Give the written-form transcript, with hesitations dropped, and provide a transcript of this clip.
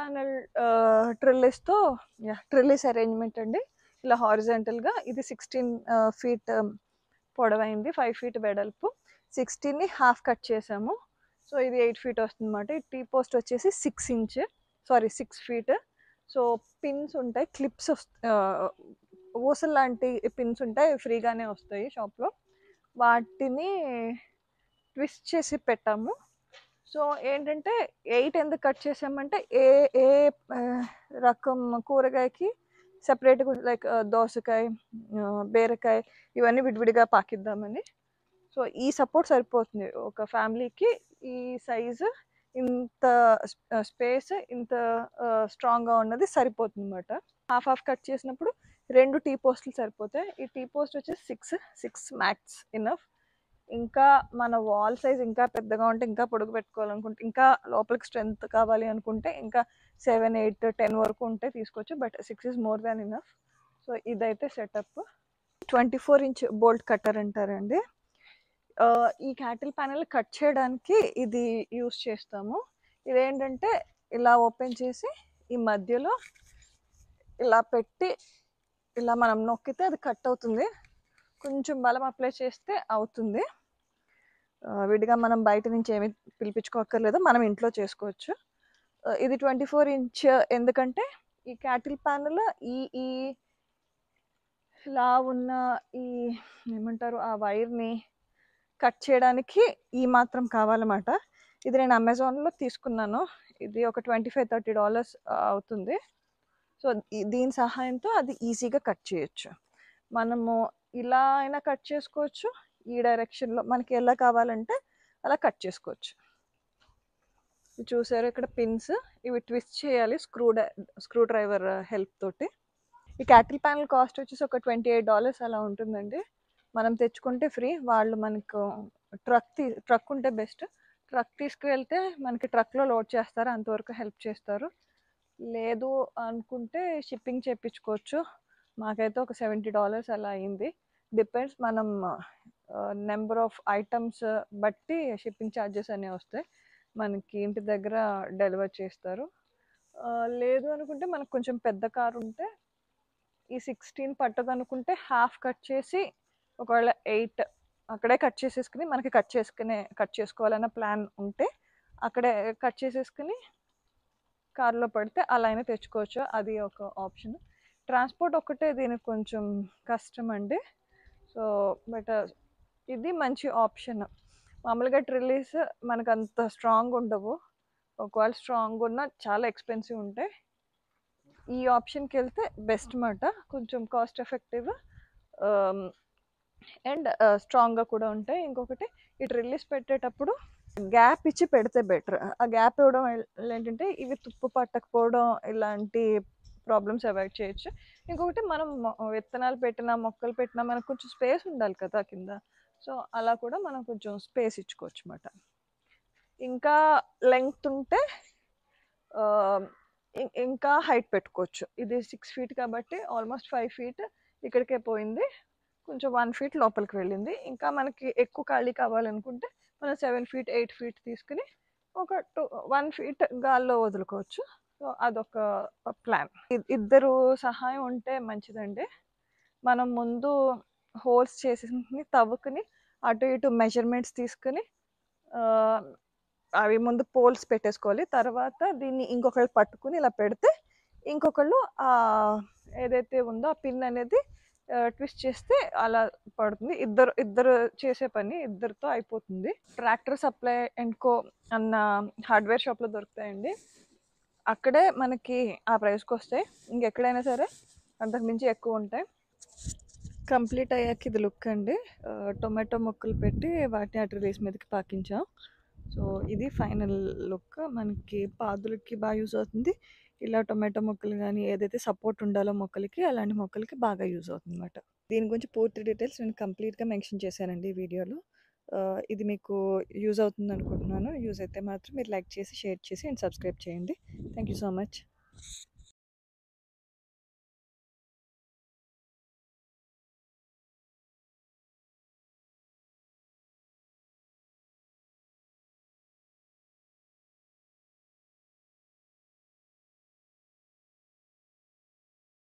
Panel ట్రిల్లిస్తో ట్రిల్లిస్ arrangement అండి. ఇలా హారిజాంటల్గా ఇది 16 ఫీట్ పొడవైంది, 5 ఫీట్ వెడల్పు. 16ని హాఫ్ కట్ చేసాము. సో ఇది 8 ఫీట్ వస్తుంది అనమాట. ఈ టీ పోస్ట్ వచ్చేసి 6 ఫీట్. సో పిన్స్ ఉంటాయి, క్లిప్స్ ఊసలు లాంటి పిన్స్ ఉంటాయి, ఫ్రీగానే వస్తాయి షాప్లో. వాటిని ట్విస్ట్ చేసి పెట్టాము. సో ఏంటంటే 8 ఎందుకు కట్ చేసామంటే ఏ ఏ రకం కూరగాయకి సెపరేట్గా, లైక్ దోసకాయ, బీరకాయ ఇవన్నీ విడివిడిగా పాకిద్దామని. సో ఈ సపోర్ట్ సరిపోతుంది ఒక ఫ్యామిలీకి. ఈ సైజు, ఇంత స్పేస్, ఇంత స్ట్రాంగ్గా ఉన్నది సరిపోతుంది అనమాట. హాఫ్ కట్ చేసినప్పుడు 2 టీ పోస్టులు సరిపోతాయి. ఈ టీ పోస్ట్ వచ్చేసి 6 మ్యాక్స్ ఇనఫ్. ఇంకా మన వాల్ సైజ్ ఇంకా పెద్దగా ఉంటే, ఇంకా పొడుగు పెట్టుకోవాలనుకుంటే, ఇంకా లోపలికి స్ట్రెంత్ కావాలి అనుకుంటే ఇంకా 7, 8, 10 వరకు ఉంటే తీసుకోవచ్చు. But 6 is more than enough. So ఇదైతే సెటప్. 24 ఇంచ్ బోల్ట్ కట్టర్ అంటారండి. ఈ క్యాటిల్ ప్యానెల్ కట్ చేయడానికి ఇది యూస్ చేస్తాము. ఇదేంటంటే ఇలా ఓపెన్ చేసి ఈ మధ్యలో ఇలా పెట్టి ఇలా మనం నొక్కితే అది కట్ అవుతుంది. కొంచెం బలం అప్లై చేస్తే అవుతుంది. విడిగా మనం బయట నుంచి ఏమి పిలిపించుకోక్కర్లేదు, మనం ఇంట్లో చేసుకోవచ్చు. ఇది 24 ఇంచ్ ఎందుకంటే ఈ క్యాటిల్ ప్యానెల్ ఈ ఇలా ఉన్న ఈ ఏమంటారు ఆ వైర్ని కట్ చేయడానికి ఈ మాత్రం కావాలన్నమాట. ఇది నేను అమెజాన్లో తీసుకున్నాను. ఇది ఒక $25-30 అవుతుంది. సో దీని సహాయంతో అది ఈజీగా కట్ చేయొచ్చు. మనము ఇలా అయినా కట్ చేసుకోవచ్చు, ఈ డైరెక్షన్లో మనకి ఎలా కావాలంటే అలా కట్ చేసుకోవచ్చు. చూసారు ఇక్కడ పిన్స్, ఇవి ట్విస్ట్ చేయాలి స్క్రూ డ్రైవర్ హెల్ప్ తోటి. ఈ క్యాటిల్ ప్యానెల్ కాస్ట్ వచ్చేసి ఒక $28 అలా ఉంటుందండి. మనం తెచ్చుకుంటే ఫ్రీ. వాళ్ళు మనకు ట్రక్ ఉంటే బెస్ట్. ట్రక్ తీసుకువెళ్తే మనకి ట్రక్లో లోడ్ చేస్తారు, అంతవరకు హెల్ప్ చేస్తారు. లేదు అనుకుంటే షిప్పింగ్ చేయించుకోవచ్చు. మాకైతే ఒక $70 అలా అయింది. డిపెండ్స్, మనం నెంబర్ ఆఫ్ ఐటమ్స్ బట్టి షిప్పింగ్ ఛార్జెస్ అనేవి వస్తాయి. మనకి ఇంటి దగ్గర డెలివర్ చేస్తారు. లేదు అనుకుంటే మనకు కొంచెం పెద్ద కారు ఉంటే ఈ 16 పట్టదు అనుకుంటే హాఫ్ కట్ చేసి, ఒకవేళ 8 అక్కడే కట్ చేసేసుకుని, మనకి కట్ చేసుకోవాలన్న ప్లాన్ ఉంటే అక్కడే కట్ చేసేసుకుని కార్లో పడితే అలా అయినా తెచ్చుకోవచ్చు. అది ఒక ఆప్షన్. ట్రాన్స్పోర్ట్ ఒక్కటే దీనికి కొంచెం కష్టం అండి. సో బట్ ఇది మంచి ఆప్షన్. మామూలుగా ట్రిల్లీస్ మనకు అంత స్ట్రాంగ్ ఉండవు, ఒకవేళ స్ట్రాంగ్ ఉన్నా చాలా ఎక్స్పెన్సివ్ ఉంటాయి. ఈ ఆప్షన్కి వెళ్తే బెస్ట్ మాట. కొంచెం కాస్ట్ ఎఫెక్టివ్ అండ్ స్ట్రాంగ్గా కూడా ఉంటాయి. ఇంకొకటి, ఈ ట్రిల్లీస్ పెట్టేటప్పుడు గ్యాప్ ఇచ్చి పెడితే బెటర్. ఆ గ్యాప్ ఇవ్వడం ఏంటంటే ఇవి తుప్పు పట్టకపోవడం, ఇలాంటి ప్రాబ్లమ్స్ అవాయిడ్ చేయొచ్చు. ఇంకొకటి, మనం విత్తనాలు పెట్టినా మొక్కలు పెట్టినా మనకు కొంచెం స్పేస్ ఉండాలి కదా కింద. సో అలా కూడా మనం కొంచెం స్పేస్ ఇచ్చుకోవచ్చు అన్నమాట. ఇంకా లెంగ్త్ ఉంటే ఇంకా హైట్ పెట్టుకోవచ్చు. ఇది 6 ఫీట్ కాబట్టి ఆల్మోస్ట్ 5 ఫీట్ ఇక్కడికే పోయింది, కొంచెం 1 ఫీట్ లోపలికి వెళ్ళింది. ఇంకా మనకి ఎక్కువ ఖాళీ కావాలనుకుంటే మనం 7 ఫీట్ 8 ఫీట్ తీసుకుని ఒక 1 ఫీట్ గాల్లో వదులుకోవచ్చు. సో అదొక ప్లాన్. ఇద్దరు సహాయం ఉంటే మంచిదండి. మనం ముందు హోల్స్ చేసి తవ్వుకుని అటు ఇటు మెజర్మెంట్స్ తీసుకుని అవి ముందు పోల్స్ పెట్టేసుకోవాలి. తర్వాత దీన్ని ఇంకొకళ్ళు పట్టుకుని ఇలా పెడితే ఇంకొకళ్ళు ఏదైతే ఉందో ఆ పిన్ అనేది ట్విస్ట్ చేస్తే అలా పడుతుంది. ఇద్దరు చేసే పని, ఇద్దరితో అయిపోతుంది. ట్రాక్టర్ సప్లై అండ్ కో అన్న హార్డ్వేర్ షాప్లో దొరుకుతాయండి. అక్కడే మనకి ఆ ప్రైస్కి వస్తాయి. ఇంకెక్కడైనా సరే అంతకుమించి ఎక్కువ ఉంటాయి. కంప్లీట్ అయ్యాక ఇది లుక్ అండి. టొమాటో ముక్కలు పెట్టి వాటిని అటు రేస్ మీదకి పాకించాం. సో ఇది ఫైనల్ లుక్. మనకి పాదులకి బాగా యూజ్ అవుతుంది. ఇలా టొమాటో మొక్కలు కానీ ఏదైతే సపోర్ట్ ఉండాలో మొక్కలకి, అలాంటి మొక్కలకి బాగా యూజ్ అవుతుంది అన్నమాట. దీని గురించి పూర్తి డీటెయిల్స్ నేను కంప్లీట్గా మెన్షన్ చేశానండి ఈ వీడియోలో. ఇది మీకు యూజ్ అవుతుంది అనుకుంటున్నాను. యూజ్ అయితే మాత్రం మీరు లైక్ చేసి, షేర్ చేసి అండ్ సబ్స్క్రైబ్ చేయండి. Thank you so much.